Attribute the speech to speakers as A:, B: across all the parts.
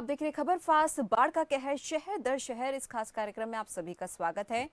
A: आप देख रहे खबर फास्ट। बाढ़ का कहर शहर दर शहर, इस खास कार्यक्रम में आप सभी का स्वागत है।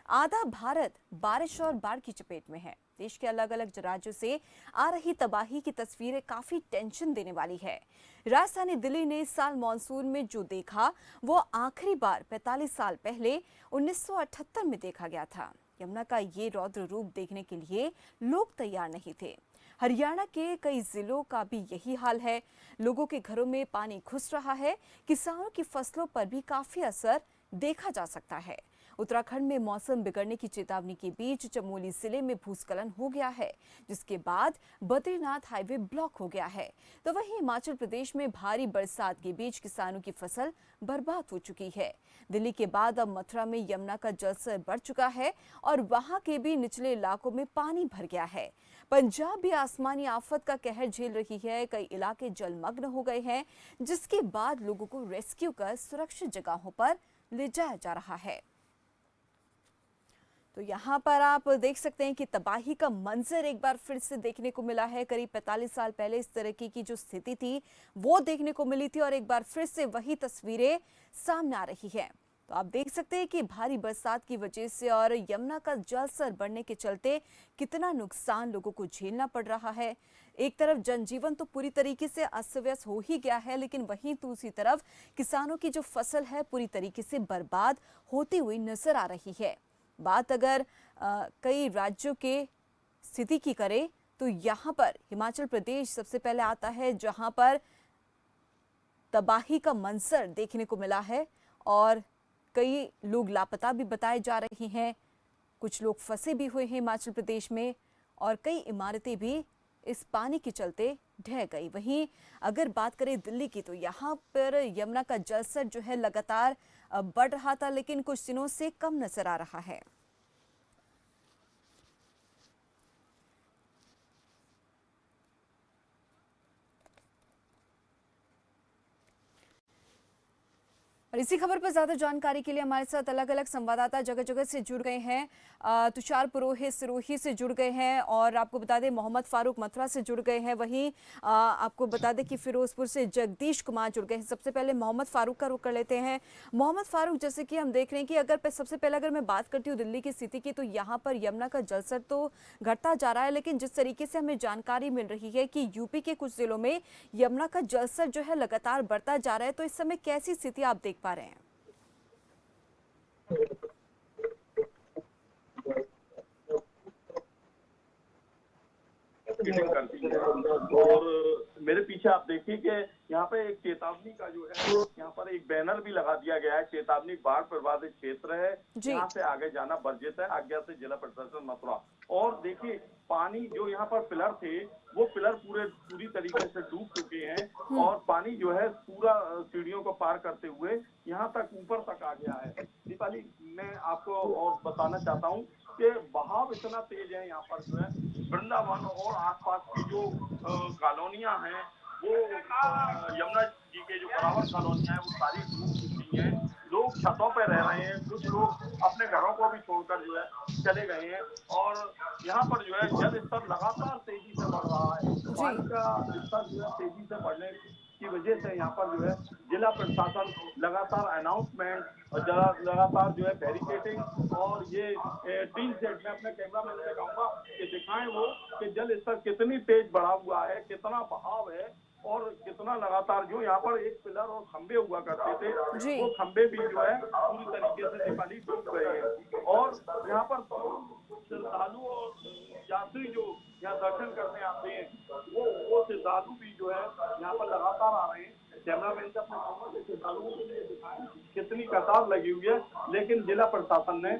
A: आधा भारत बारिश और बाढ़ की चपेट में है। देश के अलग अलग राज्यों से आ रही तबाही की तस्वीरें काफी टेंशन देने वाली है। राजधानी दिल्ली ने इस साल मानसून में जो देखा वो आखिरी बार 45 साल पहले 1978 में देखा गया था। यमुना का ये रौद्र रूप देखने के लिए लोग तैयार नहीं थे। हरियाणा के कई जिलों का भी यही हाल है। लोगों के घरों में पानी घुस रहा है। किसानों की फसलों पर भी काफी असर देखा जा सकता है। उत्तराखंड में मौसम बिगड़ने की चेतावनी के बीच चमोली जिले में भूस्खलन हो गया है, जिसके बाद बद्रीनाथ हाईवे ब्लॉक हो गया है। तो वहीं हिमाचल प्रदेश में भारी बरसात के बीच किसानों की फसल बर्बाद हो चुकी है। दिल्ली के बाद अब मथुरा में यमुना का जलस्तर बढ़ चुका है और वहां के भी निचले इलाकों में पानी भर गया है। पंजाब भी आसमानी आफत का कहर झेल रही है। कई इलाके जलमग्न हो गए हैं, जिसके बाद लोगों को रेस्क्यू कर सुरक्षित जगहों पर ले जाया जा रहा है। तो यहाँ पर आप देख सकते हैं कि तबाही का मंजर एक बार फिर से देखने को मिला है। करीब 45 साल पहले इस तरह की जो स्थिति थी वो देखने को मिली थी और एक बार फिर से वही तस्वीरें सामने आ रही है। तो आप देख सकते हैं कि भारी बरसात की वजह से और यमुना का जलस्तर बढ़ने के चलते कितना नुकसान लोगों को झेलना पड़ रहा है। एक तरफ जनजीवन तो पूरी तरीके से अस्त व्यस्त हो ही गया है, लेकिन वहीं दूसरी तरफ किसानों की जो फसल है पूरी तरीके से बर्बाद होती हुई नजर आ रही है। बात अगर कई राज्यों के स्थिति की करें तो यहाँ पर हिमाचल प्रदेश सबसे पहले आता है, जहाँ पर तबाही का मंजर देखने को मिला है और कई लोग लापता भी बताए जा रहे हैं। कुछ लोग फंसे भी हुए हैं हिमाचल प्रदेश में और कई इमारतें भी इस पानी के चलते ढह गई। वहीं अगर बात करें दिल्ली की तो यहाँ पर यमुना का जलस्तर जो है लगातार बढ़ रहा था, लेकिन कुछ दिनों से कम नजर आ रहा है। और इसी खबर पर ज्यादा जानकारी के लिए हमारे साथ अलग अलग संवाददाता जगह जगह से जुड़ गए हैं। तुषार पुरोहित सिरोही से जुड़ गए हैं और आपको बता दें मोहम्मद फारूक मथुरा से जुड़ गए हैं। वहीं आपको बता दें कि फिरोजपुर से जगदीश कुमार जुड़ गए हैं। सबसे पहले मोहम्मद फारूक का रुख कर लेते हैं। मोहम्मद फारूक, जैसे कि हम देख रहे हैं कि अगर सबसे पहले अगर मैं बात करती हूँ दिल्ली की स्थिति की, तो यहाँ पर यमुना का जलस्तर तो घटता जा रहा है, लेकिन जिस तरीके से हमें जानकारी मिल रही है कि यूपी के कुछ जिलों में यमुना का जलस्तर जो है लगातार बढ़ता जा रहा है, तो इस समय कैसी स्थिति आप देख पा रहे हैं?
B: मीटिंग करती है और मेरे पीछे आप देखिए कि यहाँ पे एक चेतावनी का जो है यहाँ पर एक बैनर भी लगा दिया गया है। चेतावनी बाढ़ प्रभावित क्षेत्र है,
A: जी।
B: यहाँ से आगे जाना वर्जित है, आज्ञा से जिला प्रशासन मथुरा। और देखिए पानी जो यहाँ पर पिलर थे वो पिलर पूरी तरीके से डूब चुके हैं और पानी जो है पूरा सीढ़ियों को पार करते हुए यहाँ तक ऊपर तक आ गया है। दीपाली, मैं आपको और बताना चाहता हूँ कि बहाव इतना तेज है यहाँ पर जो है वृंदावन और आसपास की जो कॉलोनियां हैं वो यमुना जी के जो बराबर कॉलोनियां हैं वो सारी डूब चुकी हैं। लोग छतों पर रह रहे हैं, कुछ लोग अपने घरों को भी छोड़कर जो है चले गए हैं और यहाँ पर जो है जल स्तर लगातार तेजी से बढ़ रहा है।
A: जी।
B: पानी का स्तर जो है तेजी से बढ़ने की वजह से यहाँ पर जो है जिला प्रशासन लगातार अनाउंसमेंट और लगातार जो है बैरिकेटिंग और ये टीन सेट में अपने कैमरा मैन से कहूंगा कि दिखाएं वो कि जल स्तर कितनी तेज बढ़ा हुआ है, कितना बहाव है और कितना लगातार जो यहाँ पर एक पिलर और खंबे हुआ करते थे
A: जी।
B: वो खंबे भी जो है पूरी तरीके से दीपाली डूब गए हैं और यहाँ पर श्रद्धालु और यात्री जो यहाँ दर्शन करने आते हैं वो श्रद्धालु भी जो है यहाँ पर लगातार आ रहे हैं। कैमरामैन से अपने कहूंगा कि श्रद्धालुओं के लिए दिखाएं कितनी कतार लगी हुई है, लेकिन जिला प्रशासन ने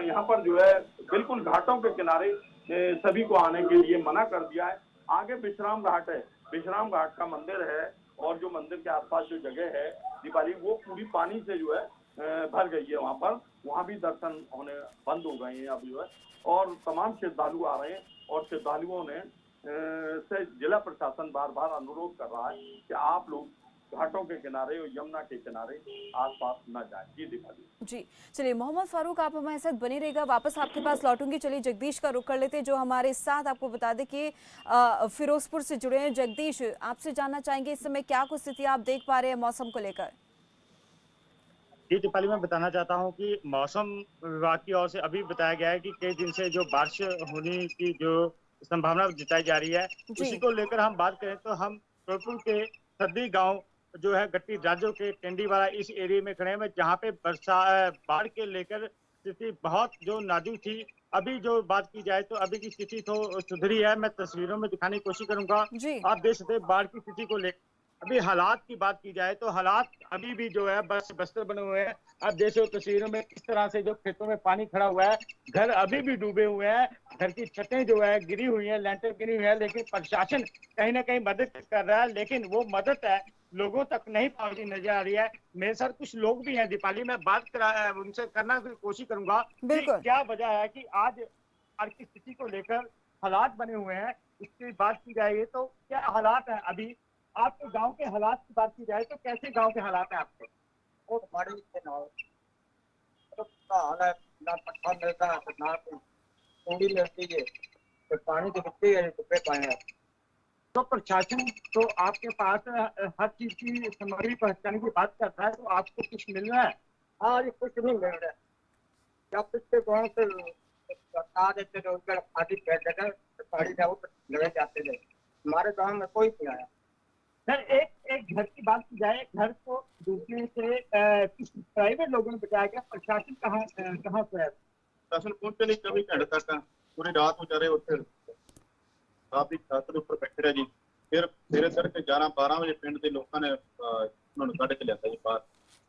B: यहाँ पर जो है बिल्कुल घाटों के किनारे सभी को आने के लिए मना कर दिया है। आगे विश्राम घाट है, विश्राम घाट का मंदिर है और जो मंदिर के आसपास जो जगह है दीपाली वो पूरी पानी से जो है भर गई है। वहाँ भी दर्शन होने बंद हो गए हैं अब जो है और तमाम श्रद्धालु आ रहे हैं और श्रद्धालुओं ने से जिला प्रशासन बार बार अनुरोध कर रहा है कि आप लोग घाटों के किनारे और यमुना के किनारे आसपास न जाए। जी दीपाली।
A: जी, चलिए मोहम्मद फारूक आप हमारे साथ बने रहिएगा, वापस आपके पास लौटूंगी। चलिए जगदीश का रुख कर लेते हैं जो हमारे साथ, आपको बता दें कि फिरोजपुर से जुड़े हैं। जगदीश, आपसे जानना चाहेंगे इस समय क्या कुछ स्थिति आप देख पा रहे हैं मौसम को लेकर।
C: जी दीपाली, मैं बताना चाहता हूँ कि मौसम विभाग की ओर से अभी बताया गया है कि कई दिन से जो बारिश होने की जो संभावना जताई जा रही है,
A: जी।
C: उसी को लेकर हम बात करें तो हम फिरोजपुर के सदी गांव जो है गट्टी राज्यों के टेंडीवाला इस एरिया में खड़े हैं, जहाँ पे बाढ़ के लेकर स्थिति बहुत जो नाजुक थी। अभी जो बात की जाए तो अभी की स्थिति तो सुधरी है। मैं तस्वीरों में दिखाने की कोशिश करूंगा।
A: जी।
C: आप देख सकते हैं बाढ़ की स्थिति को लेकर। अभी हालात की बात की जाए तो हालात अभी भी जो है बस बस्तर बने हुए हैं। आप देख रहे हो तस्वीरों में किस तरह से जो खेतों में पानी खड़ा हुआ है, घर अभी भी डूबे हुए हैं, घर की छतें जो है गिरी हुई हैं, लेंटर गिरी हुई है, लेकिन प्रशासन कहीं ना कहीं मदद कर रहा है, लेकिन वो मदद है लोगों तक नहीं पहुंची नजर आ रही है। मेरे साथ कुछ लोग भी हैं दीपाली, मैं बात उनसे करना की कोशिश करूंगा कि
A: बिल्कुल।
C: क्या वजह है कि आज बाढ़ की स्थिति को लेकर हालात बने हुए हैं। इसकी बात की जाए तो क्या हालात है अभी आपके गांव के हालात की बात की जाए तो कैसे गांव के हालात है आपके?
D: वो हमारे लिए ना हो, तो का हाल है ना, पट्टा मिलता है ना, पूरी मिलती है, तो पानी तो कितनी है तो पे पाए हैं।
C: तो प्रशासन तो आपके पास हर चीज की सामग्री पहुंचाने की बात करता है, तो आपको कुछ मिल रहा है?
D: हाँ, ये कुछ नहीं मिल रहा है। जब पिछले गाँव से बता देते थे उनका खाली कह देकर साड़ी जाओ तो लड़े जाते थे, हमारे गाँव में कोई नहीं आया।
C: सर, एक एक घर की बात की जाए, घर को डूबने से कुछ प्राइवेट लोगों ने बताया गया, प्रशासन कहाँ से है?
E: प्रशासन पहुंचे नहीं 24 घंटे तक, पूरी रात बेचारे उत्थे रात की छत के ਉੱਪਰ ਬੈਠੇ ਰਹੇ ਜੀ। ਫਿਰ ਸਵੇਰੇ ਤੜਕੇ 11-12 ਵਜੇ ਪਿੰਡ ਦੇ ਲੋਕਾਂ ਨੇ ਉਹਨਾਂ ਨੂੰ ਕੱਢ ਕੇ ਲਿਆਤਾ ਜੀ ਬਾਹਰ।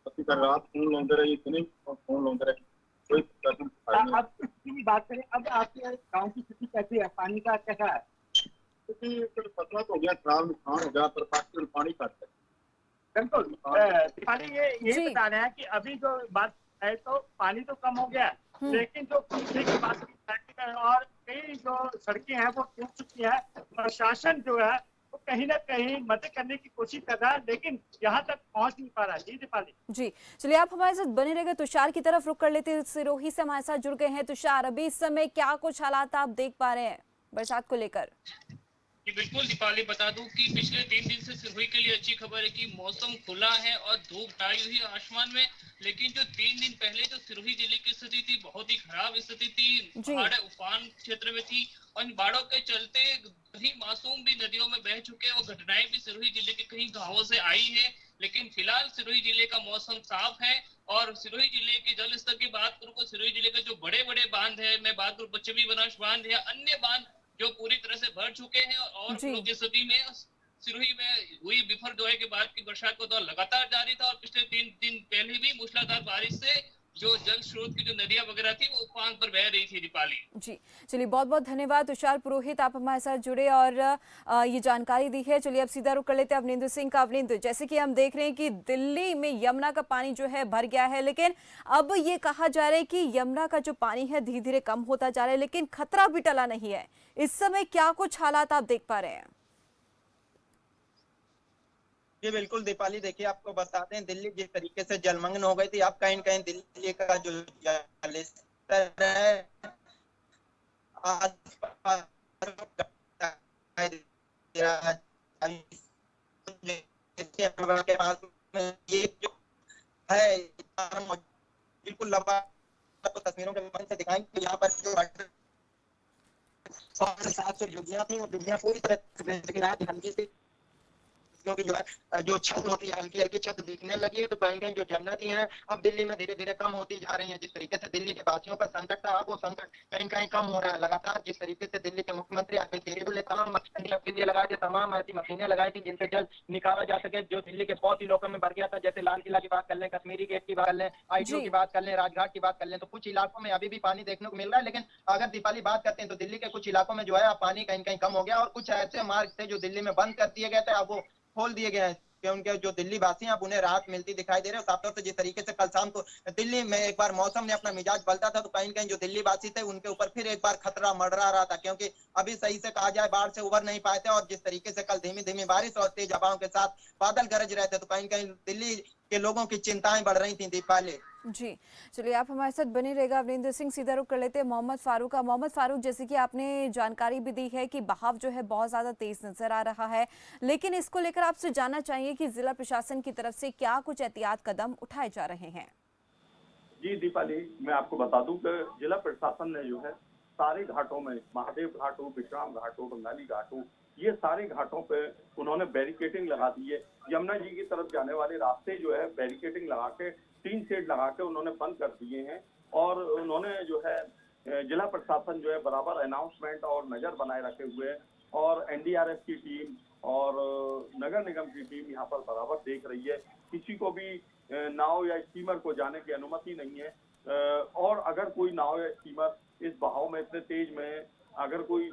E: ਅਸੀਂ ਤਾਂ ਰਾਤ ਫੋਨ ਲਾਉਂਦੇ ਰਹੇ ਜੀ, ਦਿਨੇ ਫੋਨ ਲਾਉਂਦੇ ਰਹੇ, कोई प्रशासन आया नहीं।
C: अब स्थिति की बात करें, अब आपके गांव की स्थिति कैसी है, पानी का कैसा है?
E: क्योंकि फिर फसलों तो हो गया खराब, नुकसान हो गया, पर बाकी पानी घट है।
C: बिल्कुल। दीपाली, यही
A: जी।
C: बता रहे हैं कि अभी जो बात है तो पानी तो कम हो गया है, लेकिन जो पिछले की बात की है और कई जो सड़कें हैं वो टूट चुकी है। प्रशासन जो है वो कहीं ना कहीं मदद करने की कोशिश कर रहा है, लेकिन यहाँ तक पहुँच नहीं पा रहा है। जी दीपाली।
A: जी, चलिए आप हमारे साथ बने रहेगा। तुषार की तरफ रुख कर लेते हैं, सिरोही से हमारे साथ जुड़ गए हैं। तुषार, अभी इस समय क्या कुछ हालात आप देख पा रहे हैं बरसात को लेकर?
F: जी बिल्कुल दीपाली, बता दूं कि पिछले 3 दिन से सिरोही के लिए अच्छी खबर है कि मौसम खुला है और धूप छाई हुई है आसमान में। लेकिन जो 3 दिन पहले जो सिरोही जिले की स्थिति थी, बहुत ही खराब स्थिति थी,
A: जी।
F: बाढ़ उफान क्षेत्र में थी और इन बाढ़ों के चलते कहीं मासूम भी नदियों में बह चुके और घटनाएं भी सिरोही जिले के कहीं गांवों से आई है। लेकिन फिलहाल सिरोही जिले का मौसम साफ है और सिरोही जिले के जल स्तर की बात करूं तो सिरोही जिले के जो बड़े बड़े बांध है, मैं बात करूं पश्चिमी बनास बांध या अन्य बांध, जो पूरी तरह से भर चुके हैं और
A: जी।
F: की स्थिति में सिरोही में हुई बिफर दोहे के बाद की बरसात का दौर लगातार जारी था और पिछले 3 दिन पहले भी मूसलाधार बारिश से जो जल स्रोत की जो नदियां वगैरह थी वो उफान पर बह रही थी दीपाली।
A: जी, चलिए बहुत बहुत धन्यवाद तुषार पुरोहित, आप हमारे साथ जुड़े और ये जानकारी दी है। चलिए अब सीधा रुख कर लेते हैं अवनिंदु सिंह का। अवनिंदु, जैसे कि हम देख रहे हैं कि दिल्ली में यमुना का पानी जो है भर गया है, लेकिन अब ये कहा जा रहा है कि यमुना का जो पानी है धीरे धीरे कम होता जा रहा है, लेकिन खतरा भी टला नहीं है। इस समय क्या कुछ हालात आप देख पा रहे हैं?
D: जी बिल्कुल दीपाली, देखिए आपको बता दें, दिल्ली जिस तरीके से जलमग्न हो गई थी, अब कहीं न कहीं दिल्ली का जो जल स्तर है आसपास के पास में ये जो है बिल्कुल लंबा, तो तस्वीरों के माध्यम से दिखाएं कि यहाँ पर जो 700 झुग्गियां थी, वो झुग्गियां पूरी तरह लेकिन आज हल्की सी क्योंकि जो है जो छत होती है हल्की हल्की छत दिखने लगी है, तो कहीं कहीं जो जन्नती है अब दिल्ली में धीरे धीरे कम होती जा रही है। जिस तरीके से दिल्ली के वासियों पर संकट था, वो संकट कहीं कहीं कम हो रहा है लगातार। जिस तरीके से दिल्ली के मुख्यमंत्री अरविंद केजरीवाल ने तमाम मशीनें लगाई थी, तमाम ऐसी मशीनें लगाई थी जिनसे जल निकाला जा सके, जो दिल्ली के बहुत ही इलाकों में भर गया था। जैसे लाल किला की बात कर लें, कश्मीरी गेट की बात कर लें, आईटीओ की बात कर लें, राजघाट की बात कर लें, तो कुछ इलाकों में अभी भी पानी देखने को मिल रहा है। लेकिन अगर दीपाली बात करते हैं तो दिल्ली के कुछ इलाकों में जो है पानी कहीं कहीं कम हो गया और कुछ ऐसे मार्ग थे जो दिल्ली में बंद कर दिए गए थे, अब वो खोल दिए गए हैं। कि उनके जो दिल्ली वासी हैं अब उन्हें राहत मिलती दिखाई दे रही है। साफ तौर से जिस तरीके से कल शाम को दिल्ली में एक बार मौसम ने अपना मिजाज बदला था, तो कहीं न कहीं जो दिल्ली वासी थे उनके ऊपर फिर एक बार खतरा मंडरा रहा था, क्योंकि अभी सही से कहा जाए बाढ़ से उबर नहीं पाए थे। और जिस तरीके से कल धीमी धीमी बारिश और तेज हवाओं के साथ बादल गरज रहे थे, तो कहीं न कहीं दिल्ली के लोगों की चिंताएं बढ़ रही थी दीपाली।
A: जी, चलिए आप हमारे साथ बने रहेगा। अवनिंदर सिंह, सीधा रुख कर लेते हैं मोहम्मद फारूक का। मोहम्मद फारूक, जैसे कि आपने जानकारी भी दी है कि बहाव जो है बहुत ज़्यादा तेज नजर आ रहा है, लेकिन इसको लेकर आपसे जानना चाहिए कि जिला प्रशासन की तरफ से क्या कुछ एहतियात कदम उठाए जा रहे हैं।
B: जी दीपाली, मैं आपको बता दूं कि जिला प्रशासन ने जो है सारे घाटों में, महादेव घाट हो, विश्राम घाट हो, बंगाली घाट हो, ये सारे घाटों पे उन्होंने बैरिकेडिंग लगा दी है। यमुना जी की तरफ जाने वाले रास्ते जो है बैरिकेडिंग लगा के, टीन शेड लगा के उन्होंने बंद कर दिए हैं। और उन्होंने जो है जिला प्रशासन जो है बराबर अनाउंसमेंट और नजर बनाए रखे हुए हैं। और एनडीआरएफ की टीम और नगर निगम की टीम यहाँ पर बराबर देख रही है। किसी को भी नाव या स्टीमर को जाने की अनुमति नहीं है। और अगर कोई नाव या स्टीमर इस बहाव में, इतने तेज में अगर कोई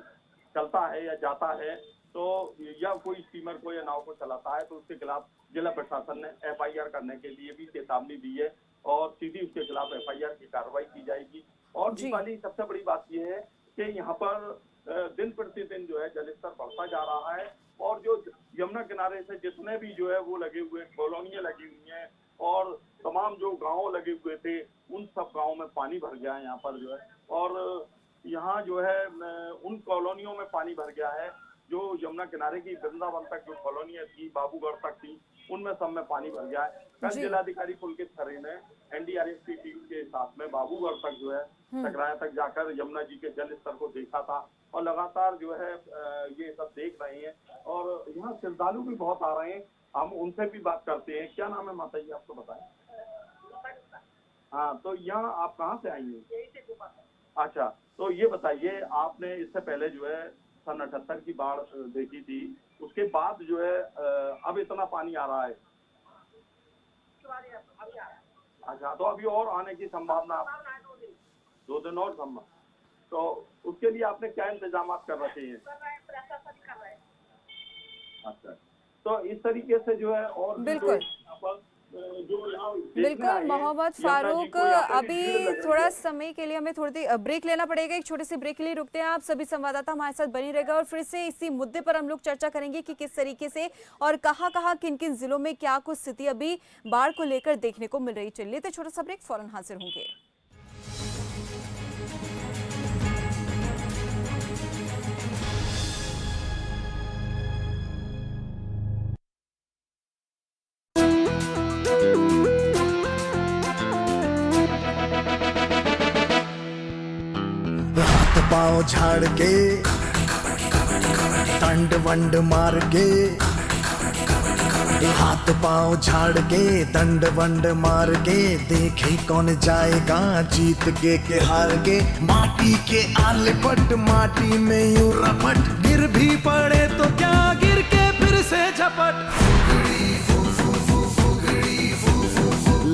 B: चलता है या जाता है, तो या कोई स्टीमर को या नाव को चलाता है, तो उसके खिलाफ जिला प्रशासन ने एफआईआर करने के लिए भी चेतावनी दी है और सीधी उसके खिलाफ एफआईआर की कार्रवाई की जाएगी। और दीपाली, सबसे बड़ी बात यह है कि यहाँ पर दिन प्रतिदिन जो है जलस्तर बढ़ता जा रहा है। और जो यमुना किनारे से जितने भी जो है वो लगे हुए कॉलोनियां लगी हुई हैं और तमाम जो गांव लगे हुए थे, उन सब गांवों में पानी भर गया है यहाँ पर जो है। और यहाँ जो है उन कॉलोनियों में पानी भर गया है जो यमुना किनारे की वृंदावन तक जो कॉलोनियां थी, बाबूगढ़ तक थी, उनमें सब में पानी भर गया है। कल जिलाधिकारी पुलकित खरे ने एनडीआरएफ की टीम के साथ में बाबूगढ़ तक जो है सकराया तक जाकर यमुना जी के जल स्तर को देखा था और लगातार जो है ये सब देख रहे हैं। और यहाँ श्रद्धालु भी बहुत आ रहे हैं, हम उनसे भी बात करते हैं। क्या नाम है माता जी, आपको बताएं? हाँ, तो यहाँ आप कहाँ से आई हैं? अच्छा, तो ये बताइए, आपने इससे पहले जो है सन 78 की बाढ़ देखी थी, उसके बाद जो है अब इतना पानी आ रहा है। अच्छा, तो अभी और आने की संभावना? 2 दिन और संभव। तो उसके लिए आपने क्या इंतजाम कर रखे हैं? अच्छा, तो इस तरीके से जो है और
A: बिल्कुल बिल्कुल मोहम्मद फारूक, अभी थोड़ा समय के लिए हमें थोड़ी देर ब्रेक लेना पड़ेगा। एक छोटे से ब्रेक के लिए रुकते हैं। आप सभी संवाददाता हमारे साथ बनी रहेगा और फिर से इसी मुद्दे पर हम लोग चर्चा करेंगे कि किस तरीके से और कहां किन किन जिलों में क्या कुछ स्थिति अभी बाढ़ को लेकर देखने को मिल रही। चलिए तो छोटा सा ब्रेक, फौरन हाजिर होंगे।
G: पाँव झाड़ के दंड वंड मार के, हाथ पाँव झाड़ के दंड वंड मार के, देखे कौन जाएगा जीत के हार के। माटी के आले पट, माटी में यूं रपट, गिर भी पड़े तो क्या, गिर के फिर से झपट।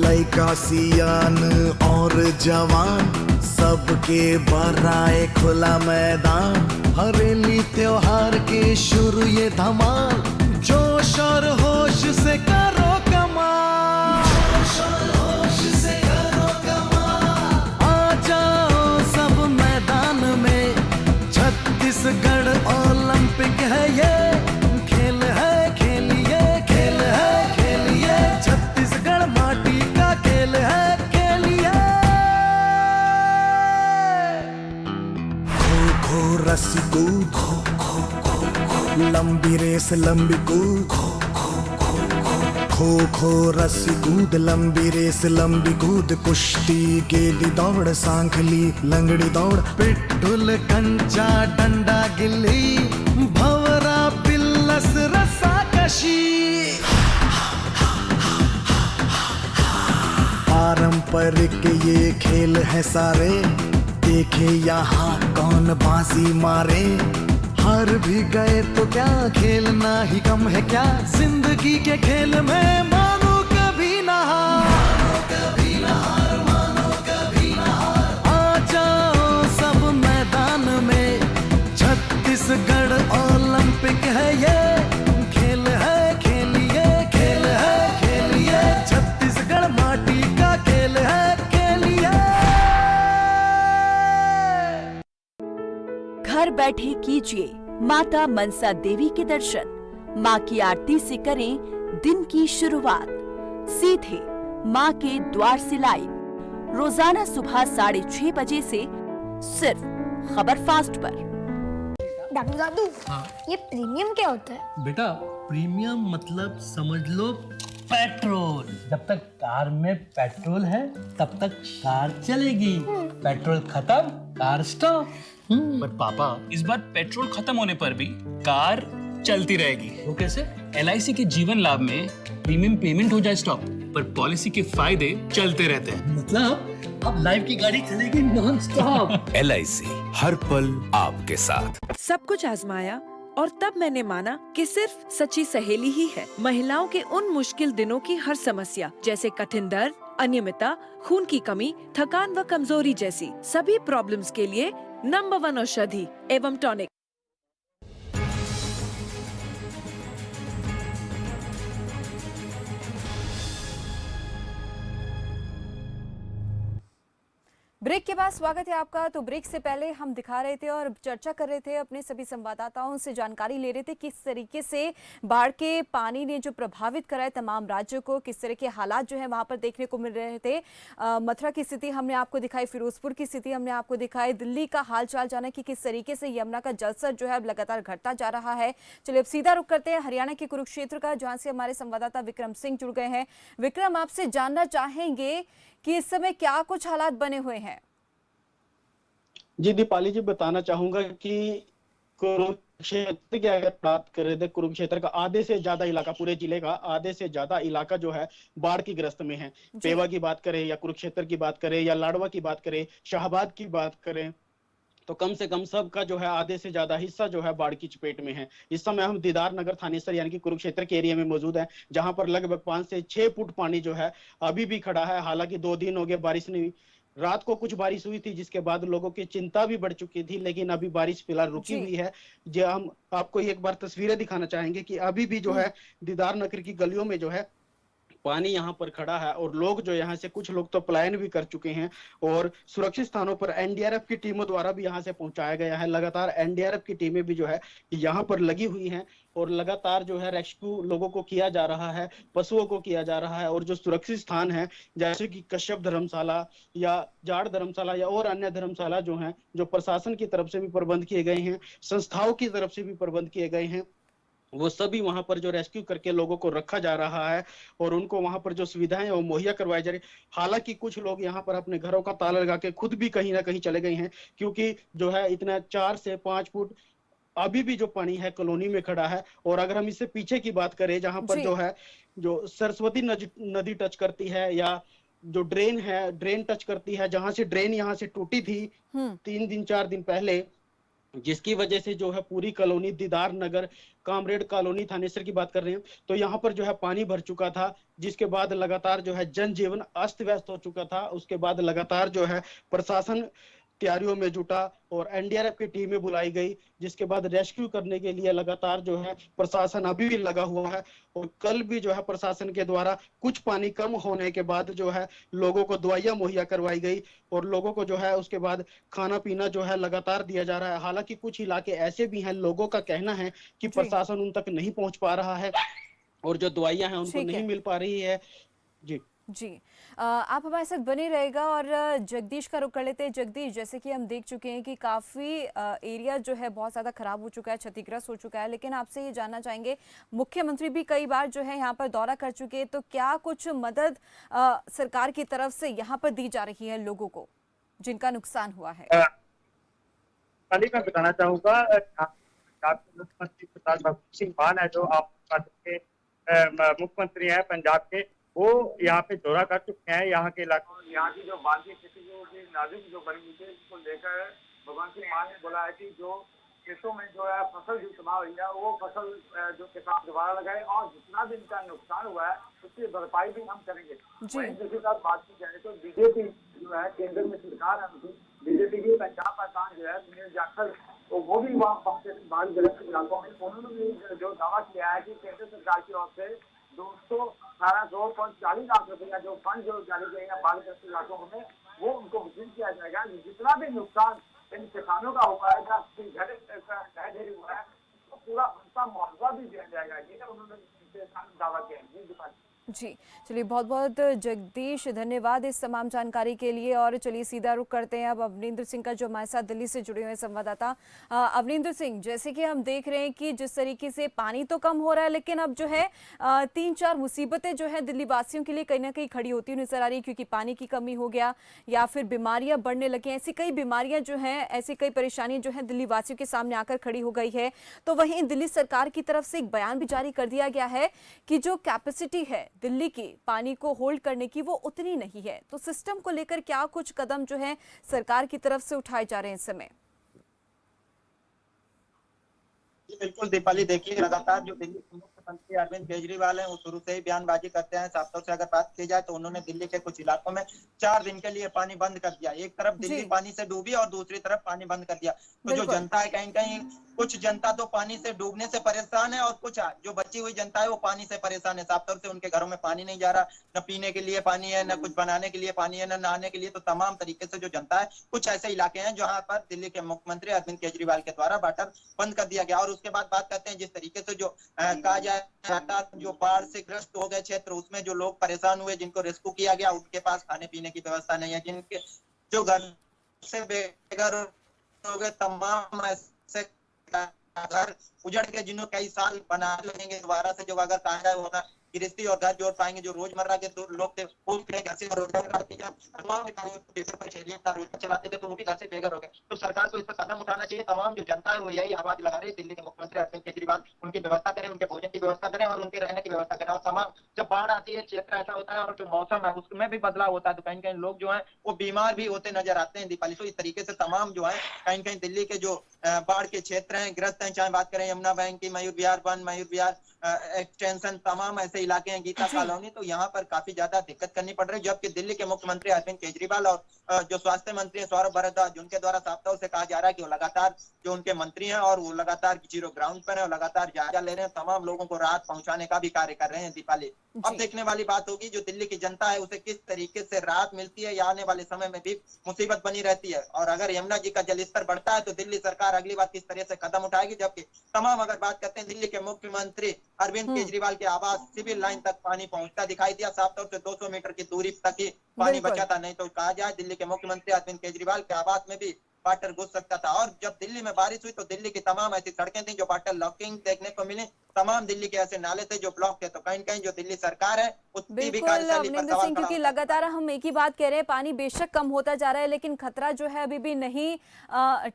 G: लइका सियान और जवान सबके बराए खुला मैदान, हरेली त्योहार के शुरू ये धमाल, जोश और होश से करो कमाल, जोश और होश से करो कमाल। आ जाओ सब मैदान में, छत्तीसगढ़ ओलंपिक है ये, खेल है खेलिए, खेल है खेलिए, छत्तीसगढ़ माटी का खेल है खेलिए। रस्सी कूद, लंबी रेस लंबी कूद, खो खो रस्सी कूद, लंबी रेस लंबी कूद, कुश्ती गेदी दौड़, सांखली लंगड़ी दौड़, पिट्ठुल कंचा डंडा गिल्ली, भंवरा बिल्लस रस्सा कशी। पारंपरिक ये खेल है सारे, देखे यहाँ कौन बाजी मारे। हार भी गए तो क्या, खेलना ही कम है क्या, जिंदगी के खेल में मानो कभी ना हार, मानो कभी ना हार, मानो कभी ना हार। आ जाओ सब मैदान में, छत्तीसगढ़ ओलंपिक है ये, खेल है खेलिए, खेल
H: बैठे कीजिए माता मनसा देवी के दर्शन। माँ की आरती से करें दिन की शुरुआत। सीधे माँ के द्वार से लाइव रोजाना सुबह 6:30 बजे से सिर्फ खबर फास्ट पर।
I: दादू दादू, ये प्रीमियम क्या होता है?
J: बेटा प्रीमियम मतलब समझ लो पेट्रोल। जब तक कार में पेट्रोल है तब तक कार चलेगी, पेट्रोल खत्म कार स्टॉप।
K: पर पापा इस बार पेट्रोल खत्म होने पर भी कार चलती रहेगी।
J: वो कैसे?
K: LIC के जीवन लाभ में प्रीमियम पेमेंट हो जाए स्टॉप, पर पॉलिसी के फायदे चलते रहते हैं।
J: मतलब अब लाइफ की गाड़ी चलेगी नॉन स्टॉप।
L: LIC हर पल आपके साथ।
M: सब कुछ आजमाया और तब मैंने माना कि सिर्फ सच्ची सहेली ही है महिलाओं के उन मुश्किल दिनों की हर समस्या, जैसे कठिन दर्द, अनियमितता, खून की कमी, थकान व कमजोरी जैसी सभी प्रॉब्लम्स के लिए नंबर 1 औषधि एवं टॉनिक।
A: ब्रेक के बाद स्वागत है आपका। तो ब्रेक से पहले हम दिखा रहे थे और चर्चा कर रहे थे, अपने सभी संवाददाताओं से जानकारी ले रहे थे किस तरीके से बाढ़ के पानी ने जो प्रभावित करा है तमाम राज्यों को, किस तरह के हालात जो है वहां पर देखने को मिल रहे थे। मथुरा की स्थिति हमने आपको दिखाई, फिरोजपुर की स्थिति हमने आपको दिखाई, दिल्ली का हालचाल जाना कि किस तरीके से यमुना का जलस्तर जो है अब लगातार घटता जा रहा है। चलिए अब सीधा रुख करते हैं हरियाणा के कुरुक्षेत्र का, जहां से हमारे संवाददाता विक्रम सिंह जुड़ गए हैं। विक्रम, आपसे जानना चाहेंगे कि इस समय क्या कुछ हालात बने हुए हैं?
N: जी दीपाली जी, बताना चाहूंगा कि कुरुक्षेत्र की अगर बात कर रहे थे, कुरुक्षेत्र का आधे से ज्यादा इलाका, पूरे जिले का आधे से ज्यादा इलाका जो है बाढ़ की ग्रस्त में है। पेवा की बात करें या कुरुक्षेत्र की बात करें या लाडवा की बात करें, शाहबाद की बात करें, तो कम से कम सबका जो है आधे से ज्यादा हिस्सा जो है बाढ़ की चपेट में है। इस समय हम दीदार नगर थानेसर यानी कि कुरुक्षेत्र के एरिया में मौजूद है, जहां पर लगभग 5 से 6 फुट पानी जो है अभी भी खड़ा है। हालांकि 2 दिन हो गए बारिश नहीं, रात को कुछ बारिश हुई थी जिसके बाद लोगों की चिंता भी बढ़ चुकी थी, लेकिन अभी बारिश फिलहाल रुकी हुई है। जो हम आपको एक बार तस्वीरें दिखाना चाहेंगे कि अभी भी जो है दीदार नगर की गलियों में जो है पानी यहाँ पर खड़ा है और लोग जो यहाँ से, कुछ लोग तो पलायन भी कर चुके हैं और सुरक्षित स्थानों पर एनडीआरएफ की टीमों द्वारा भी यहाँ से पहुंचाया गया है। लगातार एनडीआरएफ की टीमें भी जो है यहाँ पर लगी हुई हैं और लगातार जो है रेस्क्यू लोगों को किया जा रहा है, पशुओं को किया जा रहा है। और जो सुरक्षित स्थान है जैसे कि कश्यप धर्मशाला या जाड़ धर्मशाला या और अन्य धर्मशाला जो है, जो प्रशासन की तरफ से भी प्रबंध किए गए हैं, संस्थाओं की तरफ से भी प्रबंध किए गए हैं, वो सभी वहां पर जो रेस्क्यू करके लोगों को रखा जा रहा है और उनको वहां पर जो सुविधाएं वो मुहैया करवाई जा रही। हालांकि कुछ लोग यहां पर अपने घरों का ताला लगा के खुद भी कहीं ना कहीं चले गए हैं, क्योंकि जो है इतना 4 से 5 फुट अभी भी जो पानी है कॉलोनी में खड़ा है। और अगर हम इससे पीछे की बात करें, जहां पर जो है जो सरस्वती नदी टच करती है या जो ड्रेन है, ड्रेन टच करती है, जहां से ड्रेन यहाँ से टूटी थी 3 दिन 4 दिन पहले, जिसकी वजह से जो है पूरी कॉलोनी दीदार नगर कामरेड कॉलोनी थानेसर की बात कर रहे हैं, तो यहाँ पर जो है पानी भर चुका था, जिसके बाद लगातार जो है जनजीवन अस्त व्यस्त हो चुका था। उसके बाद लगातार जो है प्रशासन तैयारियों में जुटा और एनडीआरएफ की टीमें बुलाई गई, जिसके बाद रेस्क्यू करने के लिए लगातार जो है प्रशासन अभी भी लगा हुआ है। और कल भी जो है प्रशासन के द्वारा कुछ पानी कम होने के बाद जो है लोगों को दवाइयां मुहैया करवाई गई और लोगों को जो है उसके बाद खाना पीना जो है लगातार दिया जा रहा है। हालांकि कुछ इलाके ऐसे भी हैं, लोगों का कहना है कि प्रशासन उन तक नहीं पहुंच पा रहा है और जो दवाइयां हैं उनको नहीं मिल पा रही है।
A: जी आप हमारे साथ बने रहेगा और जगदीश का रुख कर लेते हैं। जगदीश, जैसे कि हम देख चुके हैं कि काफ़ी एरिया जो है बहुत ज़्यादा खराब हो चुका है, क्षतिग्रस्त हो चुका है, लेकिन आपसे ये जानना चाहेंगे, मुख्यमंत्री भी कई बार जो है यहाँ पर दौरा कर चुके हैं, तो क्या कुछ मदद सरकार की तरफ से यहाँ पर दी जा रही है लोगों को जिनका नुकसान हुआ है?
C: मैं बताना चाहूँगा, मुख्यमंत्री प्रताप भगत सिंह मान है, जो आप के मुख्यमंत्री हैं पंजाब के, वो यहाँ पे दौरा कर चुके हैं। यहाँ के इलाकों, यहाँ की जो बाढ़ की स्थिति जो नाजुक जो बनी हुई है, इसको लेकर भगवान सिंह मान ने बोला है कि जो खेतों में जो है फसल जो तबाह हुई है, वो फसल जो किसान दोबारा लगाए और जितना भी इनका नुकसान हुआ है उसकी भरपाई भी हम करेंगे। दूसरी बात बात की जाए तो बीजेपी जो है केंद्र में सरकार है उनकी, बीजेपी की पंजाब प्रधान जो है सुनील जाखड़, तो वो भी वहाँ पहुंचे बाढ़ ग्रस्त इलाकों में। उन्होंने भी जो दावा किया है कि केंद्र सरकार की ओर से 240 लाख रुपया जो फंड जो जारी किए हैं बाढ़ ग्रस्त इलाकों में, वो उनको वितरित किया जाएगा। जितना भी नुकसान
B: इन किसानों का हुआ है, जहाँ ढेरी हुआ है, तो पूरा उनका मुआवजा भी दिया जाएगा, ये उन्होंने दावा किया है। जी दीपाली।
A: जी, चलिए बहुत बहुत जगदीश धन्यवाद इस तमाम जानकारी के लिए। और चलिए सीधा रुख करते हैं अब अवनींद्र सिंह का, जो हमारे साथ दिल्ली से जुड़े हुए हैं संवाददाता। अवनींद्र सिंह, जैसे कि हम देख रहे हैं कि जिस तरीके से पानी तो कम हो रहा है, लेकिन अब जो है 3-4 मुसीबतें जो है दिल्ली वासियों के लिए कहीं ना कहीं खड़ी होती हुई नजर आ रही है, क्योंकि पानी की कमी हो गया या फिर बीमारियां बढ़ने लगी। ऐसी कई बीमारियां जो हैं, ऐसी कई परेशानियां जो है दिल्ली वासियों के सामने आकर खड़ी हो गई है। तो वहीं दिल्ली सरकार की तरफ से एक बयान भी जारी कर दिया गया है कि जो कैपेसिटी है दिल्ली की पानी को होल्ड करने की, वो उतनी नहीं है। तो सिस्टम को लेकर क्या कुछ कदम जो है सरकार की तरफ से उठाए जा रहे हैं इस समय?
D: जी बिल्कुल दीपाली, देखिए लगातार जो दिल्ली के मुख्यमंत्री अरविंद केजरीवाल हैं वो शुरू से ही बयानबाजी करते हैं। साफ तौर से अगर बात की जाए तो उन्होंने दिल्ली के कुछ इलाकों में 4 दिन के लिए पानी बंद कर दिया। एक तरफ दिल्ली पानी से डूबी और दूसरी तरफ पानी बंद कर दिया। तो जो जनता है, कहीं कहीं कुछ जनता तो पानी से डूबने से परेशान है और कुछ जो बची हुई जनता है वो पानी से परेशान है। साफ तौर से उनके घरों में पानी नहीं जा रहा, न पीने के लिए पानी है, न कुछ बनाने के लिए पानी है, न नहाने के लिए। तो तमाम तरीके से जो जनता है, कुछ ऐसे इलाके हैं जहां पर दिल्ली के मुख्यमंत्री अरविंद केजरीवाल के द्वारा वाटर बंद कर दिया गया। और उसके बाद बात करते हैं जिस तरीके से जो कहा जाता, जो बाढ़ से ग्रस्त हो गए क्षेत्र, उसमें जो लोग परेशान हुए, जिनको रेस्क्यू किया गया, उनके पास खाने पीने की व्यवस्था नहीं है। जिनके जो घर से बेघर हो गए, तमाम ऐसे घर उजड़ के जिन्हों कई साल बना लगेंगे दोबारा से, जो अगर कहा जाए होना गृहस्थी और घर जोड़ पाएंगे, जो रोजमर्रा के लोग थे वो भी घर से रोजगार करते थे, चलाते थे, तो वो भी घर से बेघर हो गए। तो सरकार को इस पर कदम उठाना चाहिए। तमाम जो जनता है वो यही आवाज लगा रही है, दिल्ली के मुख्यमंत्री अरविंद केजरीवाल उनकी व्यवस्था करें, उनके भोजन की व्यवस्था करें और उनके रहने की व्यवस्था करें। और तमाम जब बाढ़ आती है, क्षेत्र ऐसा होता है और जो मौसम है उसमें भी बदलाव होता है, तो कहीं कहीं लोग जो है वो बीमार भी होते नजर आते हैं दीपाली। तो इस तरीके से तमाम जो है कहीं कहीं दिल्ली के जो बाढ़ के क्षेत्र हैं, ग्रस्त हैं, चाहे बात करें यमुना बैंक की, मयूर विहार 1, मयूर विहार एक्सटेंशन, तमाम ऐसे इलाके हैं, गीता कॉलोनी, तो यहाँ पर काफी ज्यादा दिक्कत करनी पड़ रही है। जबकि दिल्ली के मुख्यमंत्री अरविंद केजरीवाल और जो स्वास्थ्य मंत्री हैं सौरभ भारद्वाज, उनके द्वारा साफ तौर से कहा जा रहा है कि वो लगातार जो उनके मंत्री हैं और वो लगातार जीरो ग्राउंड पर है और लगातार जायजा ले रहे हैं, तमाम लोगों को राहत पहुंचाने का भी कार्य कर रहे हैं दीपाली। अब देखने वाली बात होगी जो दिल्ली की जनता है उसे किस तरीके से राहत मिलती है, या आने वाले समय में भी मुसीबत बनी रहती है। और अगर यमुना जी का जलस्तर बढ़ता है तो दिल्ली सरकार अगली बार किस तरह से कदम उठाएगी। जबकि तमाम अगर बात करते हैं, दिल्ली के मुख्यमंत्री अरविंद केजरीवाल के आवास सिविल लाइन तक पानी पहुंचता दिखाई दिया। साफ तौर से 200 मीटर की दूरी तक ही पानी बचा था। नहीं तो कहा जाए दिल्ली के मुख्यमंत्री अरविंद केजरीवाल के आवास में भी वाटर घुस सकता था। और जब दिल्ली में बारिश हुई तो दिल्ली की तमाम ऐसी सड़कें थी जो वाटर लॉकिंग देखने को मिली, तमाम दिल्ली के ऐसे नाले थे जो ब्लॉक थे। तो कहीं कहीं जो दिल्ली सरकार है उसकी भी कार्यशैली पर सवाल खड़ा
A: क्योंकि लगातार हम एक ही बात कह रहे हैं, पानी बेशक कम होता जा रहा है लेकिन खतरा जो है अभी भी नहीं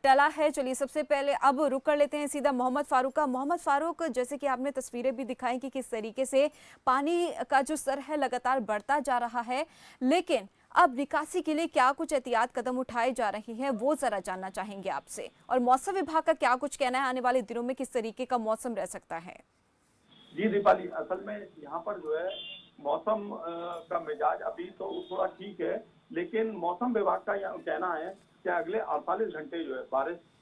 A: टला है। चलिए सबसे पहले अब रुक कर लेते हैं सीधा मोहम्मद फारूक का। मोहम्मद फारूक, जैसे कि आपने तस्वीरें भी दिखाई कि किस तरीके से पानी का जो स्तर है लगातार बढ़ता जा रहा है, लेकिन अब निकासी के लिए क्या कुछ एहतियात कदम उठाए जा रहे हैं वो जरा जानना चाहेंगे आपसे। और मौसम विभाग का क्या कुछ कहना है, आने वाले दिनों में किस तरीके का मौसम रह सकता है?
B: जी दीपाली, असल में यहाँ पर जो है मौसम का मिजाज अभी तो थोड़ा ठीक है, लेकिन मौसम विभाग का यहाँ कहना है कि अगले 48 घंटे जो है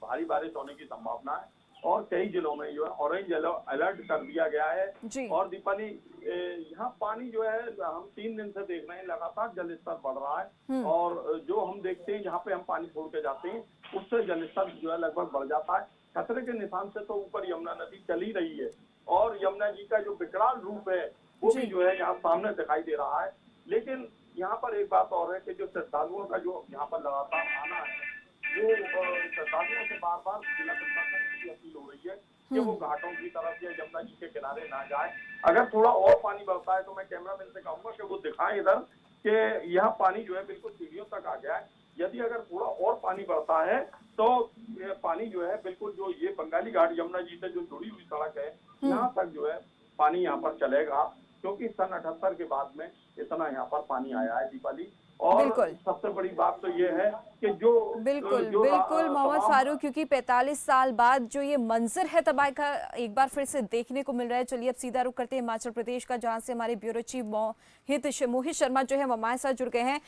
B: भारी बारिश होने की संभावना है और कई जिलों में जो है ऑरेंज अलर्ट कर दिया गया है। और दीपाली, यहाँ पानी जो है हम 3 दिन से देख रहे हैं लगातार जलस्तर बढ़ रहा है और जो हम देखते हैं जहाँ पे हम पानी छोड़ के जाते हैं उससे जलस्तर जो है लगभग बढ़ जाता है। खतरे के निशान से तो ऊपर यमुना नदी चली रही है और यमुना जी का जो विकराल रूप है वो भी जो है यहाँ सामने दिखाई दे रहा है। लेकिन यहाँ पर एक बात और है कि जो श्रद्धालुओं का जो यहाँ पर लगातार आना है, वो श्रद्धालुओं से बार बार जिला प्रशासन की अपील हो रही है कि वो घाटों की तरफ या यमुना जी के किनारे ना जाए। अगर थोड़ा और पानी बढ़ता है तो मैं कैमरामैन से कहूंगा कि वो दिखाएं इधर कि यह पानी जो है बिल्कुल सीढ़ियों तक आ गया है। यदि अगर थोड़ा और पानी बढ़ता है तो पानी जो है बिल्कुल जो ये बंगाली घाट यमुना जी से जो जुड़ी हुई सड़क है यहाँ तक जो है पानी यहाँ पर चलेगा, क्योंकि सन 78 के बाद में इतना यहाँ पर पानी आया है दीपाली। और सबसे बड़ी बात तो ये है कि जो
A: बिल्कुल मोहम्मद फारूक, क्योंकि 45 साल बाद जो ये मंजर है तबाही का एक बार फिर से देखने को मिल रहा है। चलिए अब सीधा रुख करते हैं हिमाचल प्रदेश का, जहां से हमारे ब्यूरो चीफ मोहित शर्मा जो है हमारे साथ जुड़ गए हैं।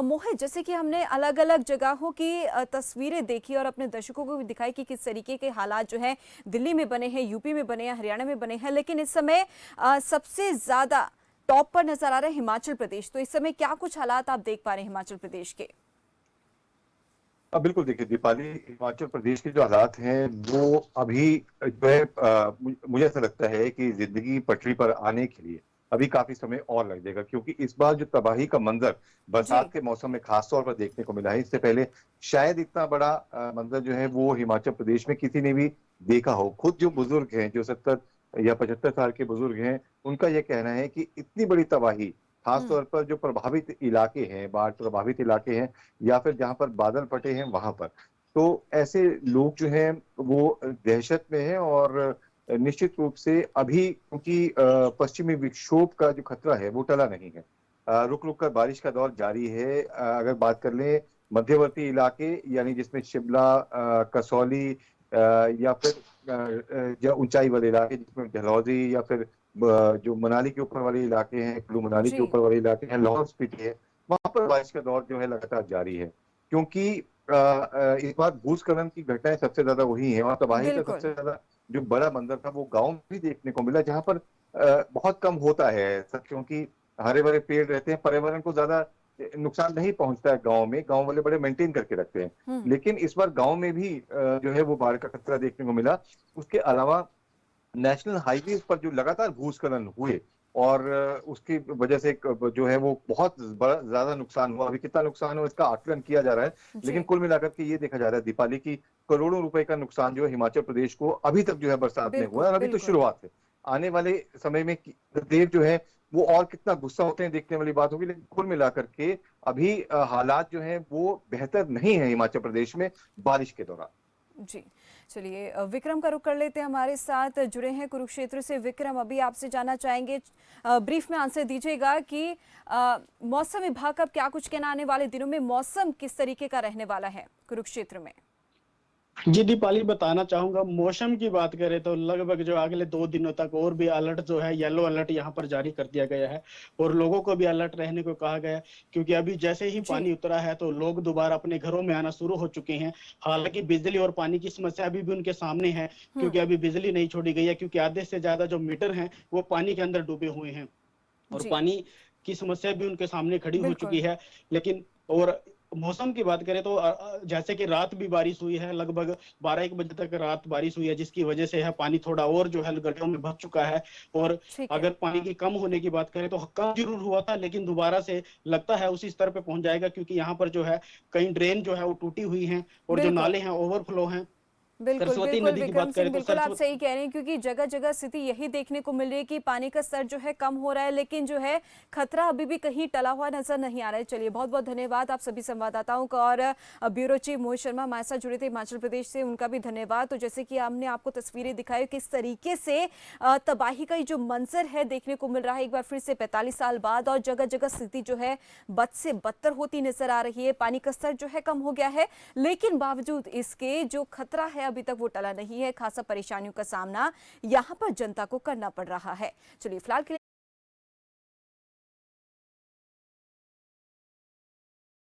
A: मोहित, जैसे कि हमने अलग अलग जगहों की तस्वीरें देखी और अपने दर्शकों को भी दिखाई कि किस तरीके के हालात जो है दिल्ली में बने हैं, यूपी में बने हैं, हरियाणा में बने हैं, लेकिन इस समय सबसे ज्यादा टॉप पर नजर आ रहा है हिमाचल प्रदेश। तो इस समय क्या कुछ हालात आप देख पा रहे हैं हिमाचल प्रदेश के?
O: अब बिल्कुल देखिए दीपाली, हिमाचल प्रदेश के जो हालात हैं वो अभी जो है मुझे ऐसा लगता है कि जिंदगी पटरी पर आने के लिए अभी काफी समय और लग जाएगा, क्योंकि इस बार जो तबाही का मंजर बरसात के मौसम में खास तौर पर देखने को मिला है, इससे पहले शायद इतना बड़ा मंजर जो है वो हिमाचल प्रदेश में किसी ने भी देखा हो। खुद जो बुजुर्ग हैं, जो 70 या 75 साल के बुजुर्ग हैं, उनका यह कहना है कि इतनी बड़ी तबाही खासतौर पर जो प्रभावित इलाके हैं, बाढ़ प्रभावित इलाके हैं या फिर जहां पर बादल फटे हैं वहां पर, तो ऐसे लोग जो हैं वो दहशत में हैं। और निश्चित रूप से अभी क्योंकि पश्चिमी विक्षोभ का जो खतरा है वो टला नहीं है, रुक रुक कर बारिश का दौर जारी है। अगर बात कर लें मध्यवर्ती इलाके यानी जिसमें शिमला, कसौली या फिर जो ऊंचाई वाले इलाके जिसमें डलहौजी या फिर जो मनाली के ऊपर वाले इलाके हैं, कुल्लू मनाली के ऊपर वाले इलाके हैं, लाहौल स्पीति है, वहां पर बारिश का दौर जो है लगातार जारी है। क्योंकि इस बार भूस्खलन की घटनाएं सबसे ज्यादा वही है और तबाही का सबसे ज्यादा जो बड़ा मंजर था वो गाँव में भी देखने को मिला, जहाँ पर बहुत कम होता है सब, क्योंकि हरे भरे पेड़ रहते हैं, पर्यावरण को ज्यादा नुकसान नहीं पहुंचता है गाँव में, गाँव वाले बड़े मेंटेन करके रखते हैं। लेकिन इस बार गाँव में भी जो है वो बाढ़ का खतरा देखने को मिला। उसके अलावा नेशनल हाईवेज पर जो लगातार भूस्खलन हुए और उसकी वजह से जो है वो बहुत बड़ा ज्यादा नुकसान हुआ। अभी कितना नुकसान हुआ इसका आकलन किया जा रहा है, लेकिन कुल मिलाकर के ये देखा जा रहा है दीपाली की करोड़ों रुपए का नुकसान जो है हिमाचल प्रदेश को अभी तक जो है बरसात में हुआ है। और अभी तो शुरुआत है, आने वाले समय में देव जो है वो और कितना गुस्सा होते हैं देखने वाली बात होगी। लेकिन कुल मिलाकर के अभी हालात जो है वो बेहतर नहीं है हिमाचल प्रदेश में बारिश के दौरान।
A: जी चलिए, विक्रम का रुख कर लेते हैं, हमारे साथ जुड़े हैं कुरुक्षेत्र से। विक्रम, अभी आपसे जानना चाहेंगे, ब्रीफ में आंसर दीजिएगा कि मौसम विभाग का क्या कुछ कहना, आने वाले दिनों में मौसम किस तरीके का रहने वाला है कुरुक्षेत्र में?
N: जी दीपाली, बताना चाहूंगा मौसम की बात करें तो लगभग जो अगले 2 दिनों तक और भी अलर्ट जो है, येलो अलर्ट यहाँ पर जारी कर दिया गया है और लोगों को भी अलर्ट रहने को कहा गया है, क्योंकि अभी जैसे ही पानी उतरा है तो लोग दोबारा अपने घरों में आना शुरू हो चुके हैं। हालांकि बिजली और पानी की समस्या अभी भी उनके सामने है, क्योंकि अभी बिजली नहीं छोड़ी गई है, क्योंकि आधे से ज्यादा जो मीटर हैं वो पानी के अंदर डूबे हुए हैं और पानी की समस्या भी उनके सामने खड़ी हो चुकी है। लेकिन और मौसम की बात करें तो जैसे कि रात भी बारिश हुई है, लगभग 12-1 बजे तक रात बारिश हुई है, जिसकी वजह से है पानी थोड़ा और जो है गड्ढों में भर चुका है। और अगर पानी की कम होने की बात करें तो कम जरूर हुआ था, लेकिन दोबारा से लगता है उसी स्तर पे पहुंच जाएगा, क्योंकि यहाँ पर जो है कई ड्रेन जो है वो टूटी हुई हैं और जो नाले हैं ओवरफ्लो हैं।
A: बिल्कुल
N: सरस्वती नदी की बात करें तो
A: बिल्कुल आप सही कह रहे हैं, क्योंकि जगह जगह स्थिति यही देखने को मिल रही है कि पानी का स्तर जो है कम हो रहा है, लेकिन जो है खतरा अभी भी कहीं टला हुआ नजर नहीं आ रहा है। चलिए, बहुत बहुत धन्यवाद आप सभी संवाददाताओं का। और ब्यूरो चीफ मोहित शर्मा हमारे साथ जुड़े थे हिमाचल प्रदेश से, उनका भी धन्यवाद। तो जैसे कि हमने आपको तस्वीरें दिखाई किस तरीके से तबाही का जो मंजर है देखने को मिल रहा है एक बार फिर से 45 साल बाद, और जगह जगह स्थिति जो है बद से बदतर होती नजर आ रही है। पानी का स्तर जो है कम हो गया है, लेकिन बावजूद इसके जो खतरा है अभी तक वो टला नहीं है। खासा परेशानियों का सामना यहाँ पर जनता को करना पड़ रहा है। चलिए, फिलहाल के लिए